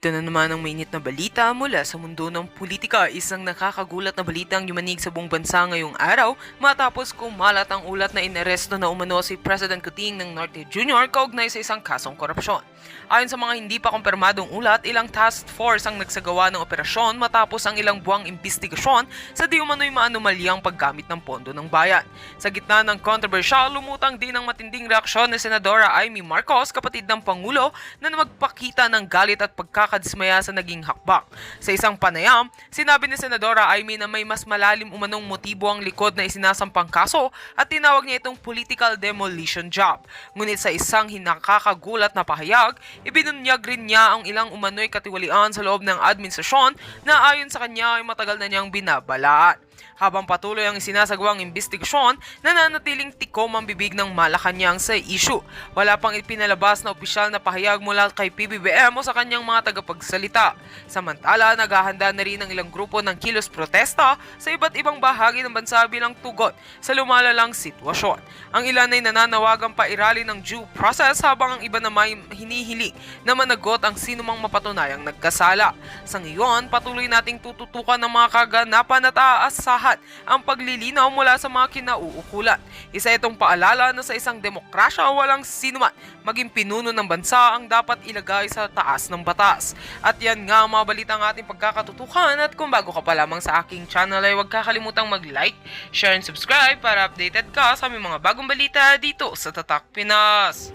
Ito na naman ang mainit na balita mula sa mundo ng politika. Isang nakakagulat na balita ang yumanig sa buong bansa ngayong araw matapos kumalat ang ulat na inaresto na umano si President Kuting ng Norte Jr. kaugnay sa isang kasong korupsyon. Ayon sa mga hindi pa kumpirmadong ulat, ilang task force ang nagsagawa ng operasyon matapos ang ilang buwang imbestigasyon sa di umano'y maanumalyang paggamit ng pondo ng bayan. Sa gitna ng kontrobersyal, lumutang din ang matinding reaksyon ni Senadora Amy Marcos, kapatid ng Pangulo, na magpakita ng galit at pagkakadismaya sa naging hakbang. Sa isang panayam, sinabi ni Senadora Amy na may mas malalim umanong motibo ang likod na isinasampang kaso at tinawag niya itong political demolition job. Ngunit sa isang nakakagulat na pahayag, ibinunyag rin niya ang ilang umano'y katiwalian sa loob ng administrasyon na ayon sa kanya ay matagal na niyang binabalaan. Habang patuloy ang isinasagawang imbestigasyon, nananatiling tikom ang bibig ng Malacanang sa issue. Wala pang ipinalabas na opisyal na pahayag mula kay PBBM o sa kanyang mga tagapagsalita. Samantala, naghahanda na rin ang ilang grupo ng kilos protesta sa iba't ibang bahagi ng bansa bilang tugon sa lumalalang sitwasyon. Ang ilan ay nananawagang pairali ng due process habang ang iba naman hinihiling na managot ang sinumang mapatunayang nagkasala. Sa ngayon, patuloy nating tututukan ng mga kaganapan at aasahan ang paglilinaw mula sa mga kinauukulan. Isa itong paalala na sa isang demokrasya walang sinuman maging pinuno ng bansa ang dapat ilagay sa taas ng batas. At yan nga mga balita ang ating pagkakatutukan, at kung bago ka pa lamang sa aking channel ay huwag kakalimutang mag-like, share and subscribe para updated ka sa aming mga bagong balita dito sa Tatak Pinas.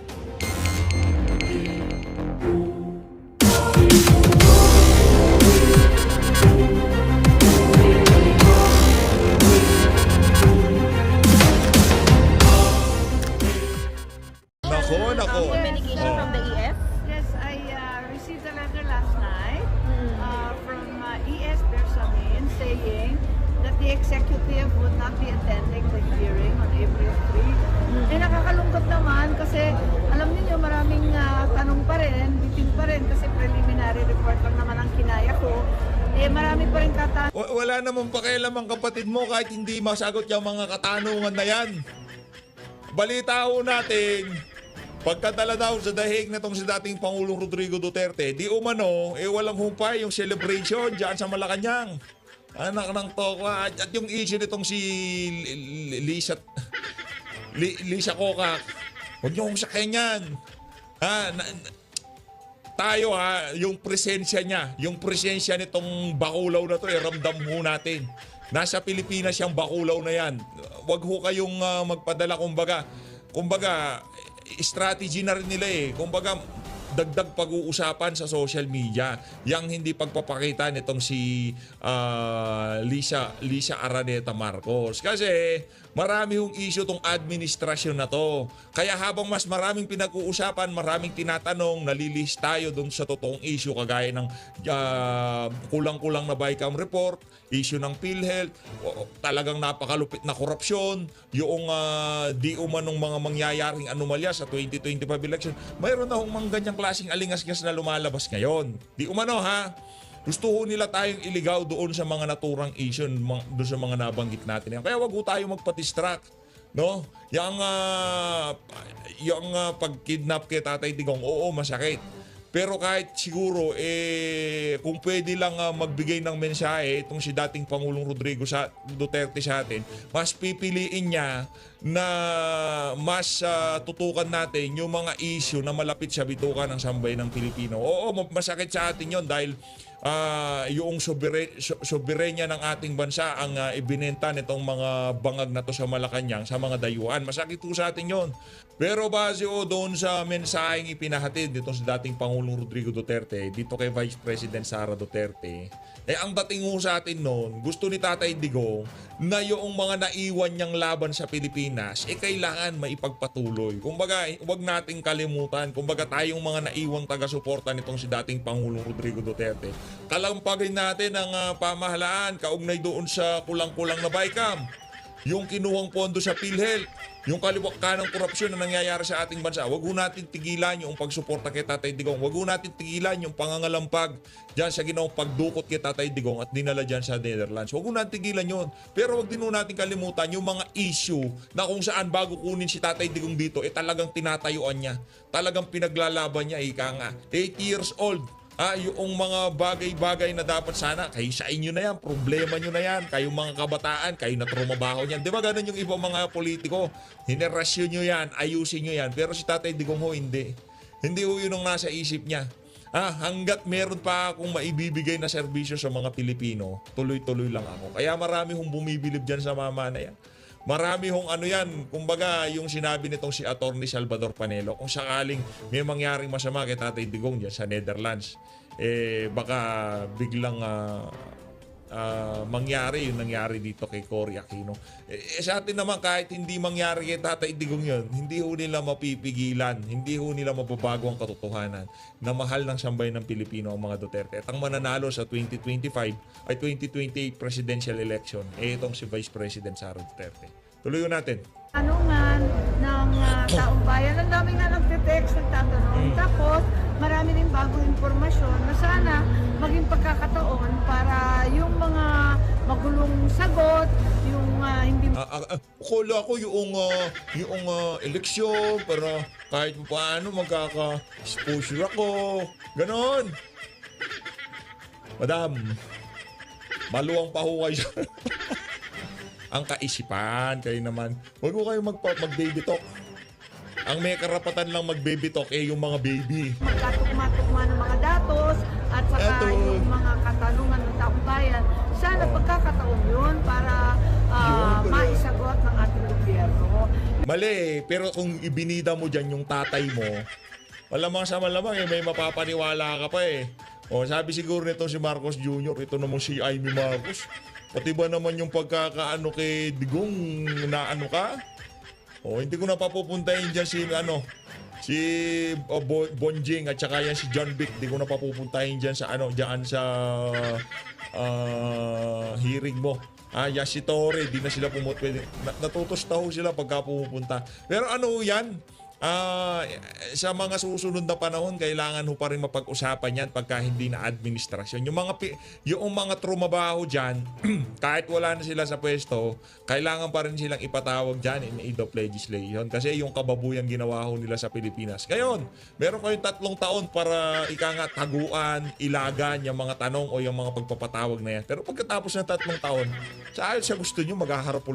Nako. Communication from the ES? Yes, I received a letter last night from ES Bersamin saying that the executive would not be attending the hearing on April 3. Eh, nakakalungkot naman kasi alam niyo maraming tanong pa rin, bitin pa rin kasi preliminary report lang naman ang kinaya ko. Eh, marami pa rin katanungan. Wala namang pakialam ang kapatid mo kahit hindi masagot yung mga katanungan na yan. Balita ho natin, pagkadala daw sa dahig na tong si dating Pangulong Rodrigo Duterte, di umano, walang humpay yung celebration dyan sa Malacanang. Anak ng toka. At yung issue nitong si Lisa Kokak, huwag niyo kong sakyan yan. Tayo yung presensya niya, yung presensya nitong bakulaw na to, ramdam ho natin. Nasa Pilipinas yung bakulaw na yan. Huwag ho kayong magpadala, kumbaga, strategy na rin nila Kumbaga, dagdag pag-uusapan sa social media. Yang hindi pagpapakita nitong si Lisa Araneta Marcos. Kasi marami hong issue tong administrasyon na to. Kaya habang mas maraming pinag-uusapan, maraming tinatanong, nalilist tayo dun sa totoong issue kagaya ng kulang-kulang na BICAM report, issue ng PhilHealth, talagang napakalupit na korupsyon, yung di umanong mga mangyayaring anomalya sa 2025 election. Mayroon na hong mga ganyang klaseng alingas-ngas na lumalabas ngayon. Di umano gusto ho nila tayong iligaw doon sa mga naturang issue, doon sa mga nabanggit natin. Kaya wag ho tayo magpa-distract, no? Yung pag-kidnap kay Tatay Digong, oo, masakit. Pero kahit siguro, kung pwede lang magbigay ng mensahe itong si dating Pangulong Rodrigo Duterte sa atin, mas pipiliin niya na mas tutukan natin yung mga issue na malapit sa bituka ng sambayan ng Pilipino. Oo, masakit sa atin yon dahil yung soberenya ng ating bansa ang ibinenta nitong mga bangag na to sa Malacanang, sa mga dayuhan. Masakit po sa atin yon. Pero base doon sa mensaheng ipinahatid dito sa dating Pangulong Rodrigo Duterte, dito kay Vice President Sara Duterte, ang dating ho sa atin noon, gusto ni Tatay Digong na yung mga naiwan niyang laban sa Pilipinas, kailangan maipagpatuloy. Kumbaga, huwag nating kalimutan, kumbaga tayong mga naiwang taga-suporta nitong si dating Pangulong Rodrigo Duterte, kalampagin natin ang pamahalaan kaugnay doon sa kulang-kulang na BICAM, yung kinuhang pondo sa PhilHealth, yung kaliwakan ng korupsyon na nangyayari sa ating bansa. Huwag ho natin tigilan yung pagsuporta kay Tatay Digong. Huwag ho natin tigilan yung pangangalampag dyan sa ginawang pagdukot kay Tatay Digong at dinala dyan sa Netherlands. Huwag ho natin tigilan yun. Pero huwag din ho natin kalimutan yung mga issue na kung saan bago kunin si Tatay Digong dito, talagang tinatayuan niya. Talagang pinaglalaban niya, ika nga. 8 years old. Yung mga bagay-bagay na dapat sana, kayo sa inyo na yan, problema nyo na yan, kayong mga kabataan, kayo na trumabaho niyan. Di ba ganun yung ibang mga politiko? Henerasyon nyo yan, ayusin nyo yan. Pero si Tatay Digong ho, hindi. Hindi ho yun ang nasa isip niya. Hanggat meron pa akong maibibigay na serbisyo sa mga Pilipino, tuloy-tuloy lang ako. Kaya marami hong bumibilib dyan sa mama na yan. Marami hong ano yan, kumbaga yung sinabi nitong si Atty. Salvador Panelo, kung sakaling may mangyaring masama kay Tatay Digong dyan sa Netherlands, baka biglang mangyari yung nangyari dito kay Cory Aquino. Sa atin naman, kahit hindi mangyari kay Tatay Digong yun, hindi ho nila mapipigilan, hindi ho nila mababago ang katotohanan na mahal ng sambayan ng Pilipino ang mga Duterte. At ang mananalo sa 2025 ay 2028 presidential election, itong si Vice President Sara Duterte. Tuloy natin. Tanungan ng taong bayan. Ang dami nga nagte-text, nagtatanong. Tapos, marami rin bagong informasyon na sana maging pagkakataon para yung mga magulong sagot, yung hindi... Akala ko yung eleksyon para kahit paano magkaka-exposure ako. Ganon. Madam, maluwang pa ho kayo. Ang kaisipan, kayo naman. Huwag ko kayo mag-baby talk. Ang may karapatan lang mag-baby talk yung mga baby. Magkatugma-tugma ng mga datos at saka yung mga katanungan ng taong bayan. Sana pagkakataon yun para maisagot ng ating gobyerno. Mali, pero kung ibinida mo dyan yung tatay mo, malamang sa malamang may mapapaniwala ka pa O sabi siguro nito si Marcos Jr., ito namang si Amy Marcos. Pati ba naman yung pagkakaano kay Digong na ano ka? Hindi ko na papupuntahin dyan si Bonjing at saka yan si John Vic. Hindi ko na papupuntahin dyan sa hearing mo. Yan si Torre, di na sila pumunta. Natutustaw sila pagka pumupunta. Pero yan? Sa mga susunod na panahon, kailangan ho pa rin mapag-usapan yan pagka hindi na administrasyon. Yung mga trumabaho dyan, kahit wala na sila sa pwesto, kailangan pa rin silang ipatawag dyan in aid of legislation kasi yung kababuyang ginawa ho nila sa Pilipinas. Ngayon, meron kayong 3 taon para taguan, ilagan yung mga tanong o yung mga pagpapatawag na yan. Pero pagkatapos ng 3 taon, sa gusto nyo, maghaharap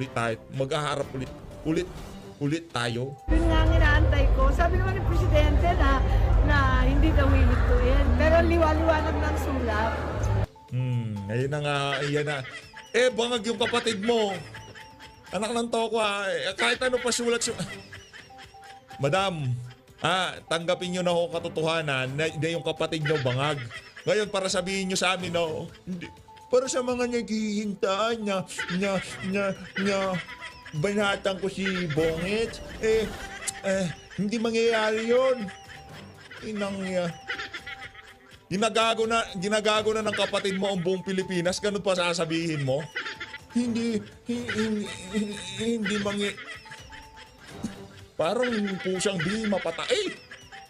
ulit tayo. Yun nga ang inaantay ko. Sabi naman ng Presidente na hindi daw hihintuin. Pero liwa-liwanag ng sulat. Ayun na nga, ayan na. Bangag yung kapatid mo. Anak ng toko kahit ano pa sulat. Madam, tanggapin nyo na ho katotohanan na yung kapatid nyo bangag. Ngayon, para sabihin nyo sa amin, hindi. Para sa mga naghihintaan niya, banatan ko si Bongets, hindi mangyayari yun. Ginagago na ng kapatid mo ang buong Pilipinas, ganun pa sasabihin mo? Hindi parang pusang di mapatay.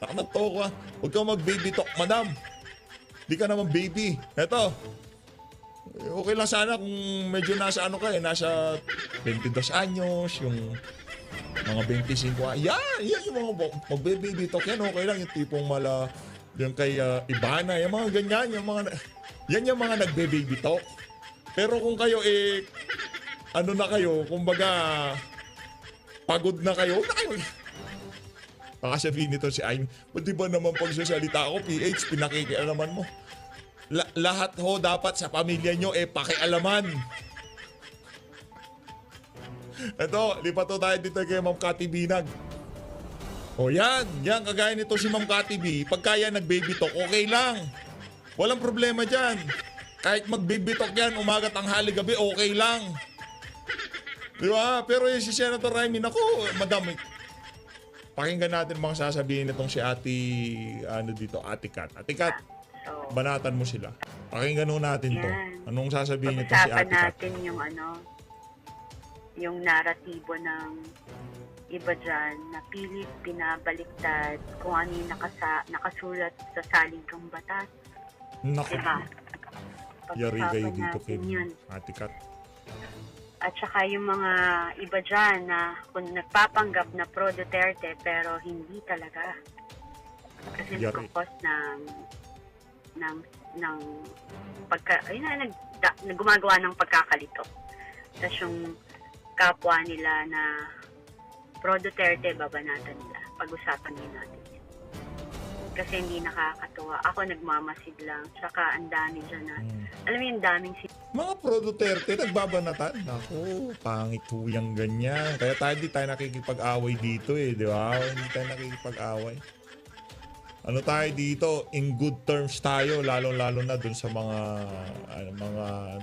Nakanato ka. Huwag kang mag-baby talk, madam. Di ka naman baby. Eto, okay lang sana kung medyo nasa nasa 22 anyos, yung mga 25. Yan yung mga magbe-baby talk yan, okay lang. Yung tipong yung kay Ibana, yung mga ganyan, yan yung mga nagbe-baby talk. Pero kung kayo na kayo, kumbaga pagod na kayo, baka sabihin nito si Aim, di ba naman pagsasalita ako, PH, pinakikialaman mo. Lahat ho dapat sa pamilya nyo pakialaman. Ito, lipat ho tayo dito kay Ma'am Cathy Binag. Yan kagaya nito si Ma'am Cathy B. Pagka yan nag-baby talk, okay lang. Walang problema dyan. Kahit mag-baby talk yan, umaga, tanghali, gabi, okay lang. Di ba? Pero si Senator Raimi, madam, pakinggan natin mga sasabihin nitong si Ate Kat. Ate Kat, banatan mo sila. Pakinggan natin to. Anong sasabihin nito si Ate Kat? Natin yung naratibo ng iba dyan na pilit pinabaliktad kung ano yung nakasulat sa saligang batas. Naku. Diba? Yari kayo dito kay yun. Ate Kat. At saka yung mga iba dyan na kung nagpapanggap na pro Duterte pero hindi talaga. Kasi nagkakos ng ng gumagawa ng pagkakalito. Tapos yung kapwa nila na pro Duterte, babanatan nila. Pag-usapan din natin yan. Kasi hindi nakakatuwa. Ako nagmamasid lang. Tsaka ang dami dyan na, alam mo yung daming Mga pro Duterte, nagbabanatan. Ako, pangit ho yung ganyan. Kaya di tayo nakikipag-away dito di ba? Hindi tayo nakikipag-away. Ano tayo dito, in good terms tayo, lalo-lalo na dun sa mga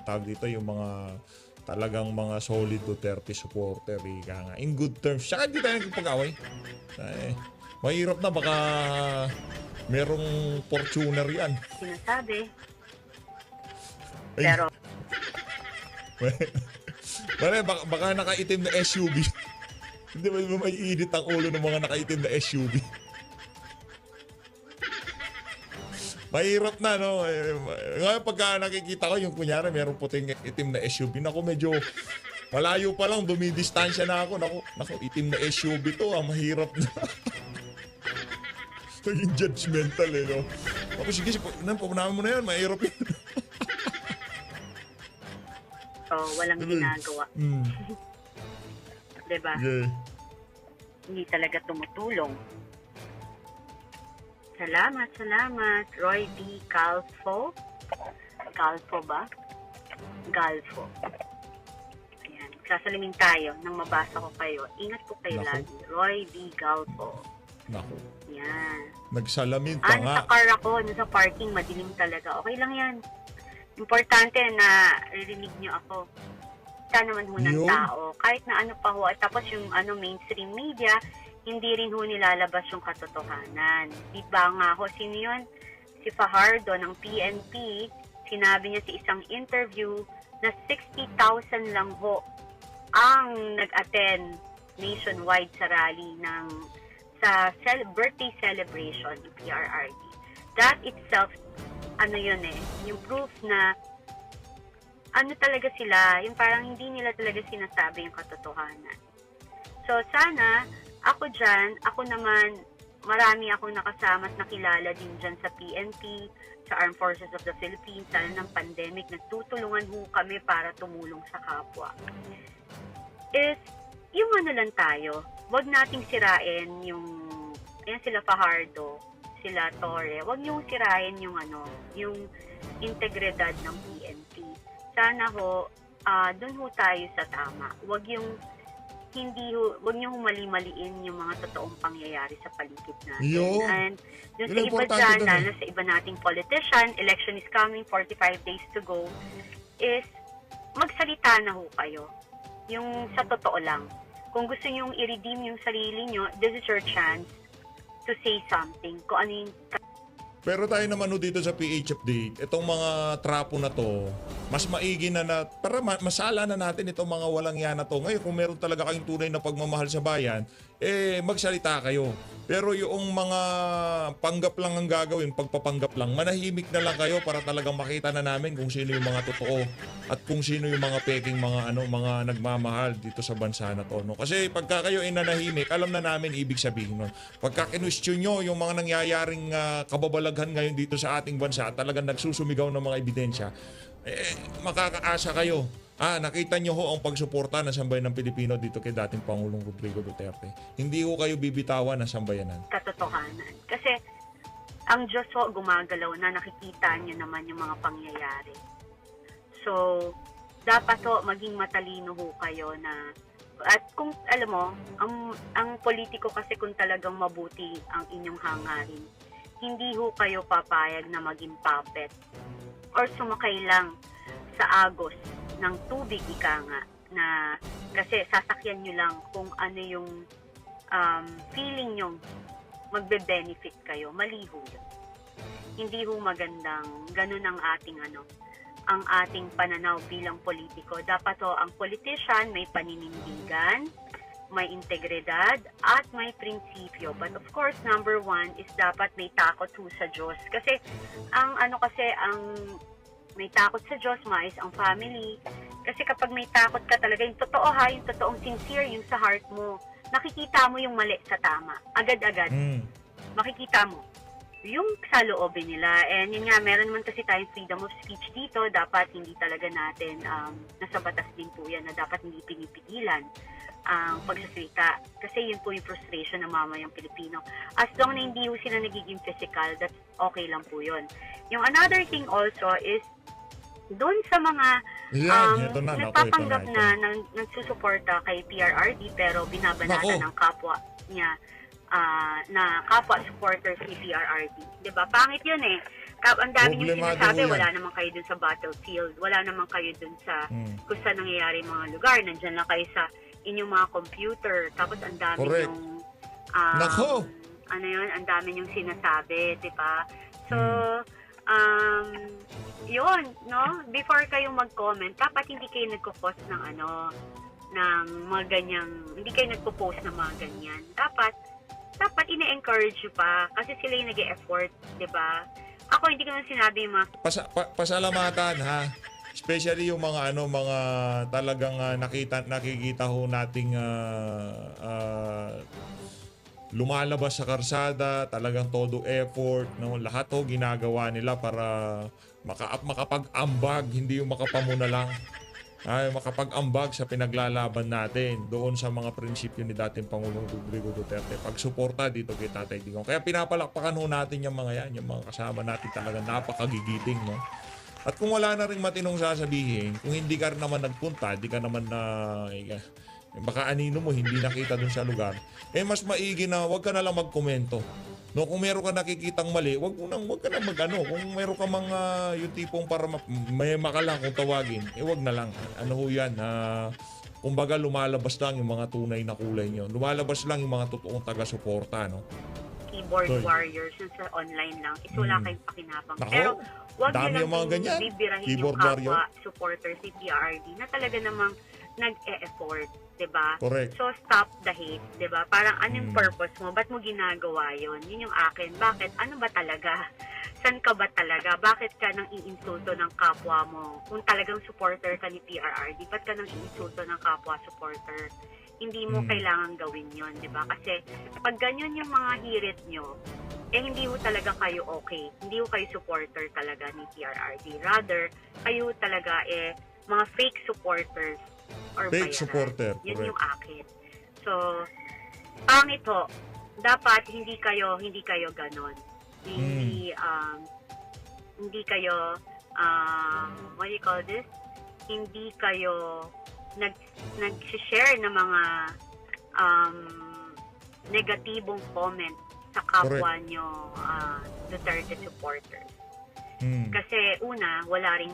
tawag dito, yung mga talagang mga solid Duterte supporter, ika nga. In good terms. Saka hindi tayo nakikipag-away. Mahirap na, baka merong Fortuner yan. sinasabi. Ay. Pero, Baka nakaitim na SUV. Hindi ba may init ang ulo ng mga nakaitim na SUV? Mahirap na, no? Ngayon pagka nakikita ko yung kunyari merong puting itim na SUV, naku medyo malayo pa lang, dumidistansya na ako. Naku, itim na SUV to, mahirap na. Naging judgmental no? Ako sige, pupunahan mo na yan, mahirap yun. walang ginagawa. Diba? Okay. Hindi talaga tumutulong. Salamat. Roy D. Galfo. Galfo ba? Galfo. Ayan. Sasalimin tayo nang mabasa ko kayo. Ingat po kayo Naku. lagi. Roy D. Galfo. Naku. Yan. Nagsalamin pa nga. Nasa car ako. Nasa parking. Madilim talaga. Okay lang yan. Importante na ririnig nyo ako. Kita naman ho ng Yun. tao. Kahit na ano pa ho. At tapos yung mainstream media, hindi rin ho nilalabas yung katotohanan. Di ba nga ho, sino yun? Si Fajardo ng PNP, sinabi niya sa isang interview na 60,000 lang ho ang nag-attend nationwide sa rally sa birthday celebration ng PRRD. That itself, yung proof na talaga sila, yung parang hindi nila talaga sinasabi yung katotohanan. So sana, ako naman, marami akong nakasama at nakilala din dyan sa PNP, sa Armed Forces of the Philippines, lalo ng pandemic, nagtutulungan ho kami para tumulong sa kapwa. Yung lang tayo, wag nating sirain sila Fajardo, sila Torre, wag niyong sirain yung integridad ng PNP. Sana ho, dun ho tayo sa tama. Wag niyong mali-maliin yung mga totoong pangyayari sa paligid natin. Yo. And dun Yun sa ang iba importante dyan, dun, lalo sa iba nating politician, election is coming, 45 days to go, is magsalita na ho kayo. Yung sa totoo lang. Kung gusto niyong i-redeem yung sarili niyo, this is your chance to say something. Kung ano yung Pero tayo naman dito sa PH Update, itong mga trapo na to, mas maigi na para masala na natin itong mga walang yan na to. Ngayon, kung meron talaga kayong tunay na pagmamahal sa bayan, magsalita kayo. Pero yung mga panggap lang ang gagawin, pagpapanggap lang, manahimik na lang kayo para talagang makita na namin kung sino yung mga totoo at kung sino yung mga peking mga nagmamahal dito sa bansa na to. No? Kasi pagka kayo ay nanahimik, alam na namin ibig sabihin nun. Pagka kinwestiyon nyo yung mga nangyayaring kababalaghan ngayon dito sa ating bansa at talagang nagsusumigaw ng mga ebidensya, makakaasa kayo. Nakita nyo ho ang pagsuporta ng sambayan ng Pilipino dito kay dating Pangulong Rodrigo Duterte. Hindi ho kayo bibitawan ng sambayanan. katotohanan. Kasi ang Diyos ho gumagalaw na, nakikita niyo naman yung mga pangyayari. So, dapat ho maging matalino ho kayo na, at kung alam mo, ang politiko kasi kung talagang mabuti ang inyong hangarin, hindi ho kayo papayag na maging puppet or sumakay lang sa agos ng tubig, ika nga, na kasi sasakyan nyo lang kung ano yung feeling nyo magbe-benefit kayo. Mali ho yun. Hindi ho magandang ganun ang ating pananaw bilang politiko. Dapat ho ang politician may paninindigan, may integridad, at may prinsipyo. But of course, number one is dapat may takot ho sa Diyos. Kasi ang may takot sa Diyos, maayos ang family. Kasi kapag may takot ka talaga, yung totoo yung totoong sincere, yung sa heart mo, nakikita mo yung mali sa tama. Agad-agad. Makikita mo. yung saloobin nila. And yun nga, meron naman kasi tayong freedom of speech dito. Dapat hindi talaga natin, nasa batas din po yan, na dapat hindi pinipigilan ang pagsasalita. Kasi yun po yung frustration ng mamayang Pilipino. As long na hindi po sila nagiging physical, that's okay lang po yun. Yung another thing also is, doon sa mga Ito na, nagpapanggap ito na nagsusuporta kay PRRD pero binabanata ng kapwa niya na kapwa supporters ni PRRD. 'Di ba? Pangit 'yun eh. Ang dami niyo Problemado sinasabi, yan. wala naman kayo dun sa battlefield, wala naman kayo dun sa kung saan nangyayari mga lugar, nandiyan lang kayo sa inyong mga computer, tapos ang dami Correct. yung Nako! ano yun, ang dami yung sinasabi, 'di ba? So, yun, no? Before kayong mag-comment, dapat hindi kayo nagko-post ng ng mga ganyang, hindi kayo nagpo-post ng mga ganyan. Dapat ine-encourage nyo pa kasi sila yung nag-e-effort, 'di ba? Ako hindi ko na sinabi yung mga Pasalamatan ha. Especially yung mga mga talagang nakikita ho nating lumalabas sa karsada, talagang todo effort, no? Lahat ho ginagawa nila para makapag-ambag, hindi yung makapamuna lang. Ay makapag-ambag sa pinaglalaban natin doon sa mga prinsipyo ni dating Pangulong Rodrigo Duterte. Pagsuporta dito kay Tatay Digong. Kaya pinapalakpakan ho natin yung mga yan, yung mga kasama natin talaga napakagigiting, no? At kung wala na rin matinong sasabihin, kung hindi ka rin naman nagpunta, hindi ka naman baka anino mo hindi nakita dun sa lugar, mas maigi na wag ka na lang magkomento. No, kung meron ka nakikitang mali, wag ka na magano. Kung meron ka mga yung tipong para may makalang kung tawagin, wag na lang. Ano ho yan? Kumbaga lumalabas lang yung mga tunay na kulay nyo. Lumalabas lang yung mga totoong taga-suporta, no? keyboard warriors yun sa online lang is wala kayong pakinabang. Nako, Pero wag dami nyo yung mga lang ganyan. bibirahin Keyboard yung kapwa warrior. supporters ni PRRD na talaga namang nag-e-effort, 'di ba? Correct. So stop the hate, 'di ba? Parang anong purpose mo? Ba't mo ginagawa 'yon? Yun yung akin. Bakit? Ano ba talaga? San ka ba talaga? Bakit ka nang iinsulto ng kapwa mo? Kung talagang supporter ka ni PRRD, ba't ka nang iinsulto ng kapwa supporter? Hindi mo kailangan gawin 'yon, 'di ba? Kasi pag ganyan yung mga hirit nyo, hindi ho talaga kayo okay. Hindi ho kayo supporter talaga ni PRRD. Rather, kayo talaga mga fake supporters or Fake bayaran. supporter, Yun correct. yung akin. So, pangit ho. Dapat hindi kayo ganon. Hindi kayo what do you call this? Hindi kayo nag-share ng mga negatibong comment sa kapwa nyo Duterte supporters. Kasi una, wala rin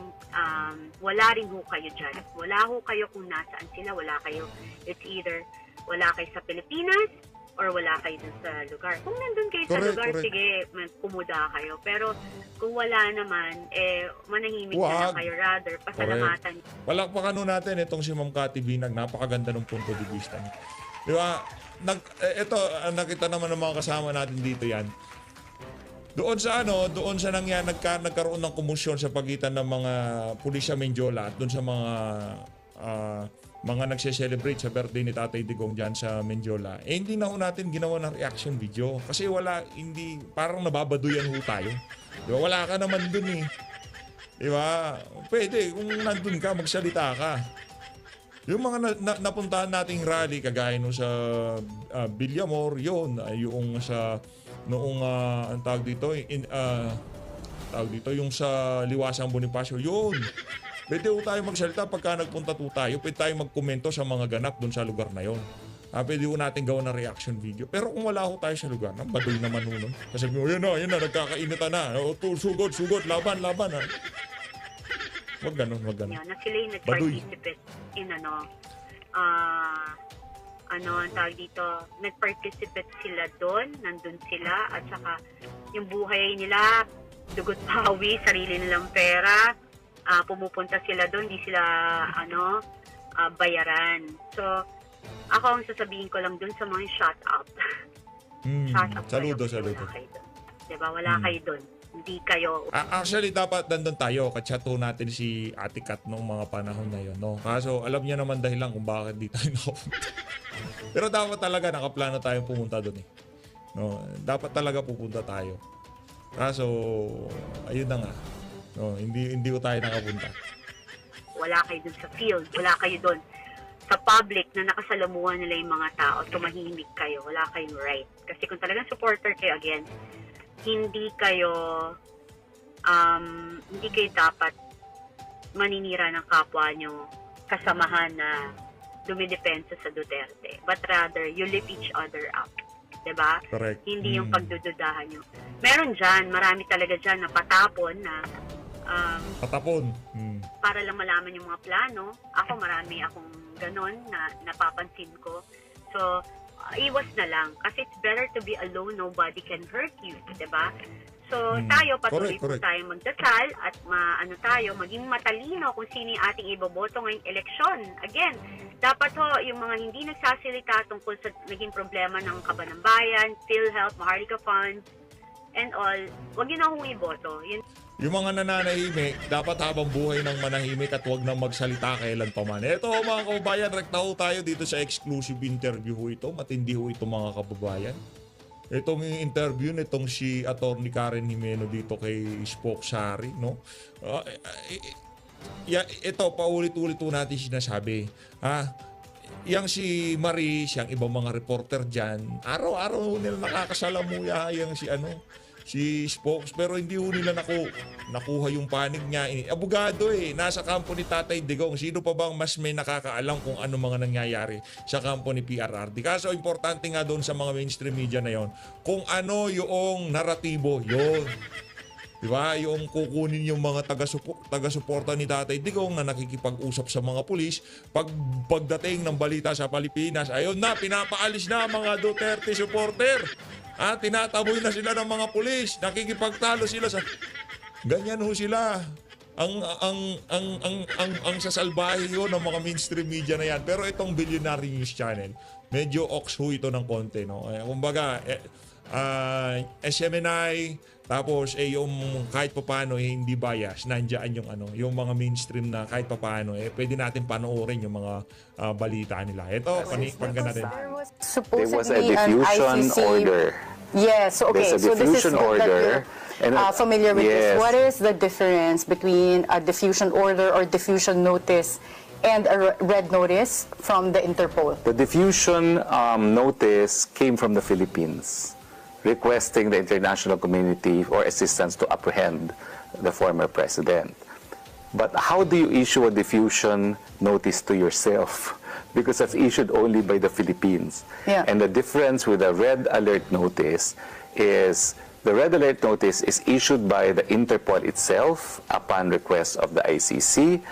ho kayo dyan. Wala ho kayo kung nasaan sila, wala kayo. It's either wala kayo sa Pilipinas or wala kayo dun sa lugar. Kung nandun kayo sa lugar, sige, kumuda kayo. Pero kung wala naman, manahimik na lang kayo. Rather, pasalamatan. Palakpakan nun natin itong si Ma'am Cathy Binag. Napakaganda ng punto de vista niya. Di ba? Ito, nakita naman ng mga kasama natin dito yan. Doon sa nangyari, nagkaroon ng komusyon sa pagitan ng mga pulis sa Mendiola at doon sa mga nagse-celebrate sa birthday ni Tatay Digong dyan sa Mendiola. Hindi na ho natin ginawa ng reaction video. Kasi parang nababaduyan ho tayo. Diba? Wala ka naman dun eh. Diba? Pwede, kung nandun ka, magsalita ka. Yung mga napuntahan nating rally, kagaya nung sa Villamor, yun, yung sa noong ang tawag dito yung sa Liwasang Bonifacio, yun. Pwede ho tayo magsalita pagka nagpunta po tayo. Pwede tayo magkomento sa mga ganap doon sa lugar na yon. Pwede ho natin gawa ng reaction video. Pero kung wala ho tayo sa lugar, baduy naman ho nun. Kasi yun na, nagkakainitan na. Sugod, laban ha. Wag ganun. Na sila yung nag-participate in ang tawag dito, nag-participate sila doon, nandun sila, at saka yung buhay nila, dugot pawi, sarili nilang pera, pumupunta sila doon, di sila, bayaran. So, ako ang sasabihin ko lang doon sa mga shut up. Shut up. Saludo. Wala kayo doon. Diba? Wala kayo doon. Hindi kayo. Actually, dapat nandun tayo. Kachato natin si Ate Kat noong mga panahon na yun. No? Kaso, alam niya naman dahilan kung bakit di tayo nakapunta. Pero dapat talaga nakaplano tayong pumunta doon eh. No? Dapat talaga pupunta tayo. Kaso, ayun na nga. No, hindi ko tayo nakapunta. Wala kayo dun sa field, wala kayo dun sa public na nakasalamuhan nila yung mga tao, tumahimik kayo, wala kayong right. Kasi kung talagang supporter kayo, again, hindi kayo dapat maninira ng kapwa nyo kasamahan na dumidepensa sa Duterte. But rather, you lift each other up. Diba? Correct. Hindi yung pagdududahan nyo. Meron dyan, marami talaga dyan na patapon na Patapon. para lang malaman yung mga plano. Ako, marami akong ganon na napapansin ko. So, iwas na lang. Kasi it's better to be alone, nobody can hurt you. Diba? So, tayo, patuloy po Correct. tayong magdasal at maging matalino kung sino yung ating iboboto ngayong eleksyon. Again, dapat yung mga hindi nagsasalita tungkol sa naging problema ng Kaban ng Bayan, PhilHealth, Maharlika Funds, and all, huwag yun akong iboto. Yun. Yung mga nananahimik, dapat habang buhay ng manahimik at huwag nang magsalita kailan pa man. Ito mga kababayan, rekta ho tayo dito sa exclusive interview ho ito. Matindi ho ito mga kababayan. Itong interview nitong si Attorney Karen Jimeno dito kay Spoke Sari, no? Ito, paulit-ulit po natin sinasabi. Yang si Marie, siyang ibang mga reporter dyan, araw-araw nila nakakasalamuya yung si Spokes, pero hindi ho nila nakuha yung panig niya. Abogado nasa kampo ni Tatay Digong. Sino pa bang mas may nakakaalam kung ano mga nangyayari sa kampo ni PRRD? Kaso importante nga doon sa mga mainstream media na yon, kung ano yung naratibo, yun. Diba? Yung kukunin yung mga taga-suporta ni Tatay Digong na nakikipag-usap sa mga pulis. Pagdating ng balita sa Pilipinas, ayun na, pinapaalis na mga Duterte supporter. Tinataboy na sila ng mga pulis. Nakikipagtalo sila sa... Ganyan ho sila. Ang sasalbahe ho ng mga mainstream media na yan. Pero itong Billionaire News Channel, medyo ox ho ito ng konti. No? Kumbaga, SMNI, tapos yung kahit papaano hindi bias, nandiyan yung mga mainstream na kahit papaano pwede natin panoorin yung mga balita nila. Ito, panggan natin. There was a Supposedly an diffusion ICC order. Yes, okay. There's a So this is diffusion that order. you're familiar with Yes. this. What is the difference between a diffusion order or diffusion notice and a red notice from the Interpol? The diffusion notice came from the Philippines, requesting the international community for assistance to apprehend the former president. But how do you issue a diffusion notice to yourself? Because it's issued only by the Philippines. Yeah. And the difference with a red alert notice is the red alert notice is issued by the Interpol itself upon request of the ICC,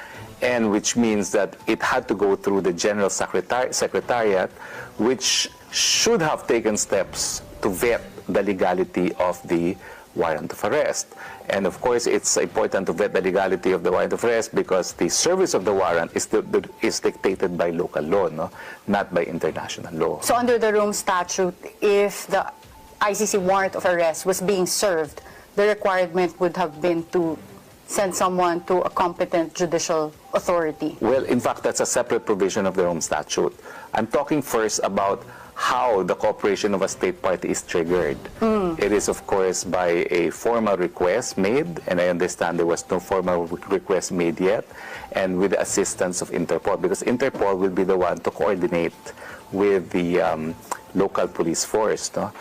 and which means that it had to go through the General Secretariat, which should have taken steps to vet the legality of the warrant of arrest. And of course, it's important to vet the legality of the warrant of arrest because the service of the warrant is dictated by local law, no? Not by international law. So under the Rome Statute, if the ICC warrant of arrest was being served, the requirement would have been to send someone to a competent judicial authority. Well, in fact, that's a separate provision of the Rome Statute. I'm talking first about how the cooperation of a state party is triggered. It is, of course, by a formal request made, and I understand there was no formal request made yet, and with the assistance of Interpol, because Interpol will be the one to coordinate with the local police force. No?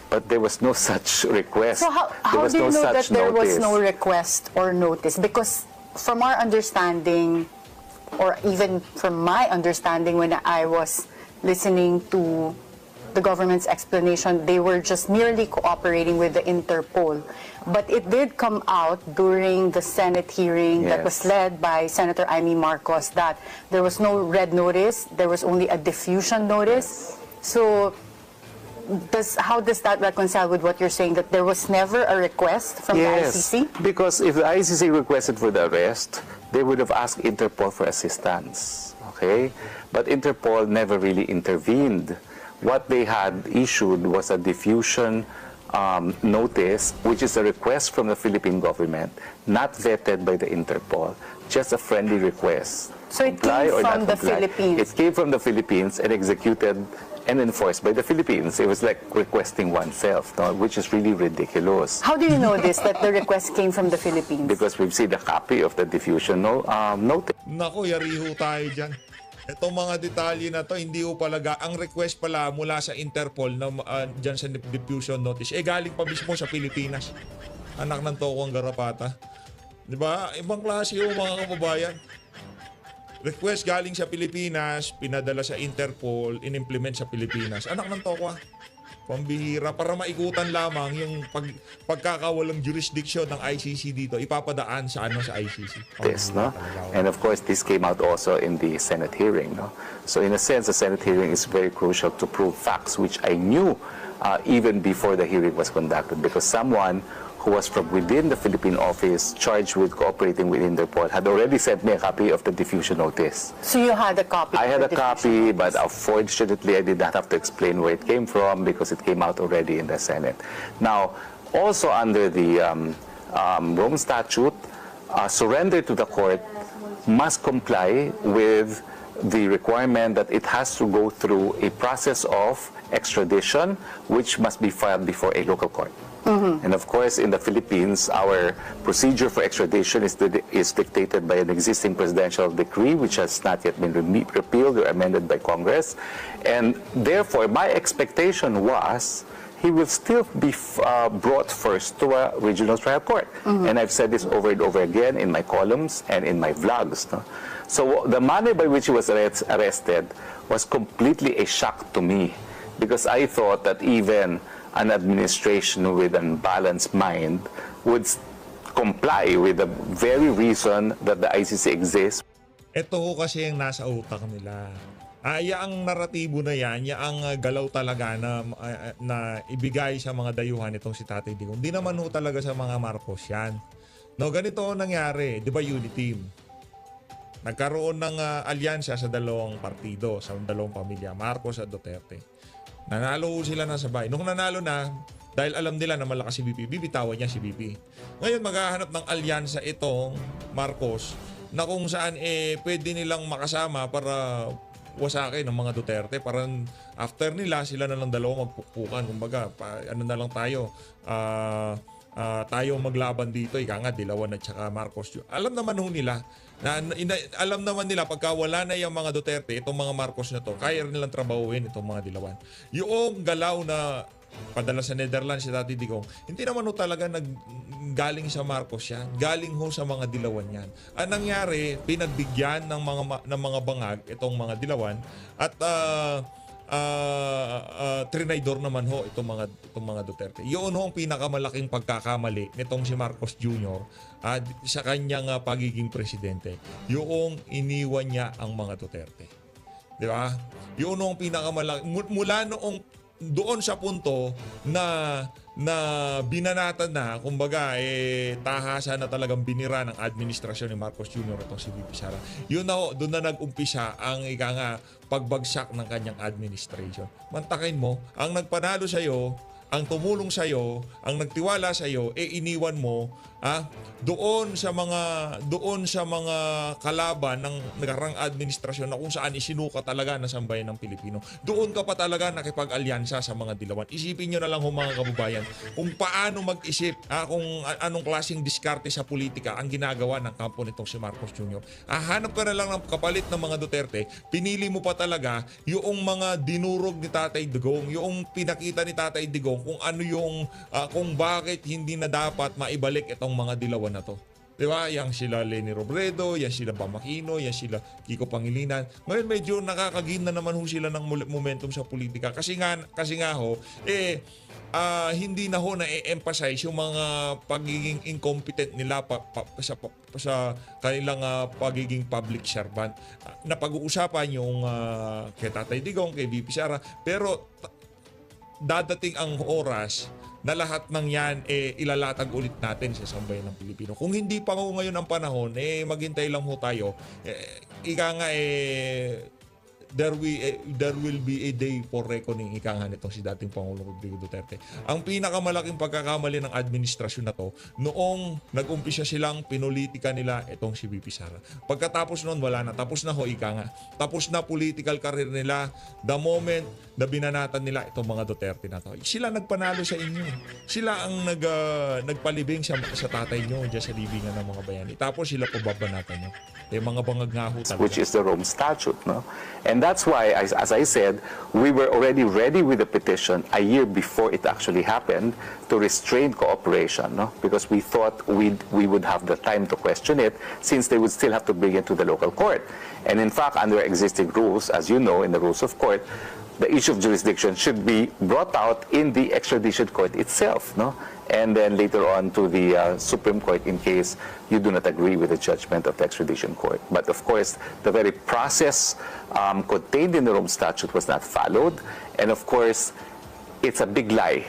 But there was no such request. So how do you know that there was no request or notice? Because from our understanding, or even from my understanding when I was listening to the government's explanation, they were just merely cooperating with the Interpol. But it did come out during the Senate hearing that was led by Senator Amy Marcos that there was no red notice, there was only a diffusion notice. So how does that reconcile with what you're saying, that there was never a request from the ICC? Because if the ICC requested for the arrest, they would have asked Interpol for assistance. Okay? But Interpol never really intervened. What they had issued was a diffusion notice, which is a request from the Philippine government, not vetted by the Interpol, just a friendly request. So it came from the Philippines? It came from the Philippines and executed and enforced by the Philippines. It was like requesting oneself, no? Which is really ridiculous. How do you know this, that the request came from the Philippines? Because we've seen a copy of the diffusion notice. Naku, yari ho tayo dyan. Itong mga detalye na to, hindi ho palaga. Ang request pala mula sa Interpol na dyan sa diffusion notice, galing pa mismo sa Pilipinas. Anak ng tokong garapata. Diba? Ibang klase ho mga kababayan. Request galing sa Pilipinas, pinadala sa Interpol, inimplement sa Pilipinas. Anak ng tokwa. Pambihira. Para maikutan lamang yung pagkakawalang jurisdiction ng ICC dito, ipapadaan sa sa ICC. This, no? And of course, this came out also in the Senate hearing, no? So in a sense, the Senate hearing is very crucial to prove facts, which I knew even before the hearing was conducted, because someone who was from within the Philippine office charged with cooperating with Interpol had already sent me a copy of the diffusion notice. So you had a copy? I of had the a copy, diffusion but notice. unfortunately I did not have to explain where it came from because it came out already in the Senate. Now, also under the Rome Statute, surrender to the court must comply with the requirement that it has to go through a process of extradition, which must be filed before a local court. And of course, in the Philippines, our procedure for extradition is dictated by an existing presidential decree, which has not yet been repealed or amended by Congress. And therefore, my expectation was he will still be brought first to a regional trial court. And I've said this over and over again in my columns and in my vlogs. No? So the manner by which he was arrested was completely a shock to me, because I thought that even an administration with an balanced mind would comply with the very reason that the ICC exists. Ito ho kasi yung nasa utak nila. Ang naratibo na yan, ang galaw talaga na ibigay sa mga dayuhan itong si Tatay Digong. Hindi naman ho talaga sa mga Marcos yan. No, ganito ho nangyari, di ba, Uniteam? Nagkaroon ng alyansa sa dalawang partido, sa dalawang pamilya, Marcos at Duterte. Nanalo sila na sabay. Nung nanalo na, dahil alam nila na malakas si BP, bibitawan niya si BP. Ngayon maghahanap ng alyansa itong Marcos na kung saan pwede nilang makasama para wasakin ng mga Duterte. Parang after nila, sila na lang dalawa magpukpukan. Kumbaga, ano na lang tayo, tayo maglaban dito. Ika nga, Dilawan at saka Marcos. Alam naman ho nila, alam naman nila pagka wala na yung mga Duterte, itong mga Marcos na to, kaya rin nilang trabahuin itong mga Dilawan. Yung galaw na padala sa Netherlands si Tati Digong, hindi naman ho talaga galing sa Marcos yan. Galing ho sa mga Dilawan yan. Ang nangyari, pinagbigyan ng mga bangag itong mga Dilawan at trinaydor naman ho itong mga Duterte. Yun ho ang pinakamalaking pagkakamali nitong si Marcos Jr. Sa kanyang pagiging presidente. Yung iniwan niya ang mga Duterte. Di ba? Yun ho ang pinakamalaki. Mula noong doon sa punto na binanatan na, kumbaga, tahasa na talagang binira ng administrasyon ni Marcos Jr. itong si VP Sara. Yun na ho, doon na nag-umpisa ang pagbagsak ng kanyang administration. Mantakin mo, ang nagpanalo sa'yo, ang tumulong sa'yo, ang nagtiwala sa'yo, iniwan mo doon sa mga kalaban ng nagarang administrasyon na kung saan isinuka talaga ng sambayan ng Pilipino. Doon ka pa talaga nakipag-alyansa sa mga Dilawan. Isipin nyo na lang mga kababayan kung paano mag-isip, kung anong klaseng diskarte sa politika ang ginagawa ng kampo nitong si Marcos Jr. Hanap ka na lang ng kapalit ng mga Duterte, pinili mo pa talaga yung mga dinurog ni Tatay Digong, yung pinakita ni Tatay Digong kung ano yung kung bakit hindi na dapat maibalik itong mga Dilawan na to. Di ba? Yang sila Leni Robredo, yan sila Bam Aquino, yan sila Kiko Pangilinan. Ngayon medyo nakakagin na naman ho sila ng momentum sa politika. Kasi nga ho, hindi na ho na-emphasize yung mga pagiging incompetent nila sa kanilang pagiging public servant. Napag-uusapan yung kay Tatay Digong, kay VP Sara, pero dadating ang oras na lahat ng yan ilalatag ulit natin sa sambayan ng Pilipino. Kung hindi pa ho ngayon ang panahon, maghintay lang ho tayo. there will be a day for reckoning, ika nga nitong si dating Pangulong Rodrigo Duterte. Ang pinakamalaking pagkakamali ng administrasyon na to, noong nag-umpisa silang pinulitika nila itong si VP Sara. Pagkatapos noon, wala na. Tapos na ho, ika nga. Tapos na political career nila the moment na binanatan nila itong mga Duterte na to. Sila nagpanalo sa inyo. Sila ang nagpalibing sa tatay nyo dyan sa libingan ng mga bayani. Tapos sila pababanatan nyo. Mga bangag nga ho talaga. Which is the Rome Statute, no? And that's why, as I said, we were already ready with the petition a year before it actually happened to restrain cooperation, no? Because we thought we would have the time to question it, since they would still have to bring it to the local court. And in fact, under existing rules, as you know, in the rules of court, the issue of jurisdiction should be brought out in the extradition court itself, no? And then later on to the Supreme Court in case you do not agree with the judgment of the extradition court. But of course, the very process contained in the Rome Statute was not followed. And of course, it's a big lie